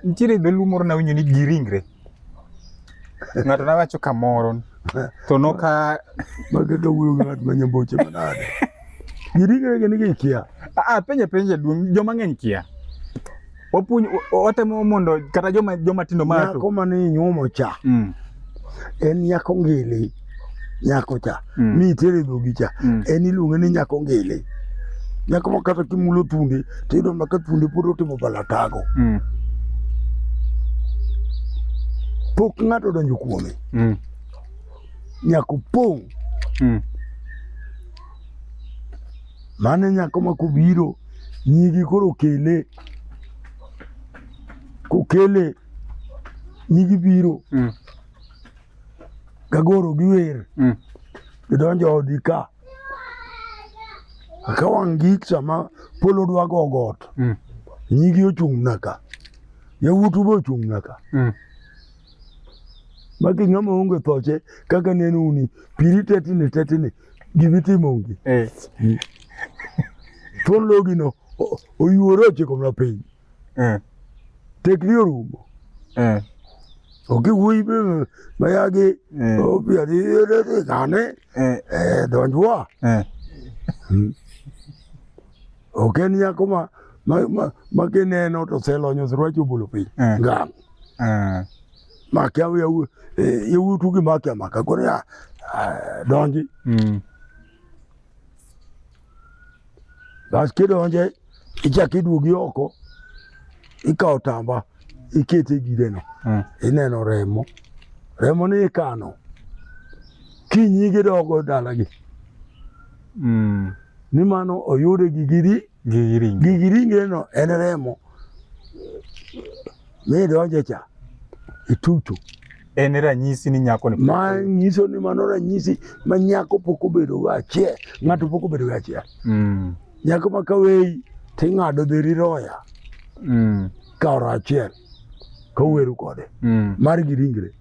nitiere dholuo moro nawinjo ni giringre. Ng'ato nawacho kamoro to noka magaka wuoyo ng'at manyamboche manade. Giringre gini gikia. Penje duong' joma ng'eny kia. Watemo mondo kata joma tindo mato. Nyako mane nyuomo cha. En nyako ngili. Nyako cha. Mitere dhogi cha. En iluonge ni nyako ngili. Nyako makata kimulo thundi, tiyudo maka thundi pod otimo balatago. Pok ng'ato donjo kuome. Nyako pong'. Mane nyako makobiro, nyigi koro kele. Kokele, nyigi biro. Gagoro giwer. Gidonjo odi ka. Ka wang' gik sama polo dwa go got. Nyigi ochung' naka. Yawuotu be ochung' naka. Maki ng'ama onge thoche kaka neno uni piri tetini givitimo onge. Thuon logi no oyuoro ochiko mna piny. Tekni orumo. Oki wuoyi be mayagi opiadi gane donjwa. Oken nyako ma kineno to selonyo sirwacho bolo piny. Ngam. Makia yawuotu gi makia maka koro ya donji. Bas kidonje ichaki duogi oko. Ikaw tamba ikete gideno. Ineno remo. Remo ni ikano. Kinyi gidogo dalagi. Ni mano oyude gigiringre no en remo. Mi donje cha. Itucho. En ranyisi ni nyako ni. Ma nyiso ni mano ranyisi ma nyako pok obedo ga achiel. Ng'ato pok obedo ga achiel. Nyako ma kawei ting'ado dheri roya. Kaora achiel. Kaweru kode. Mar giringre.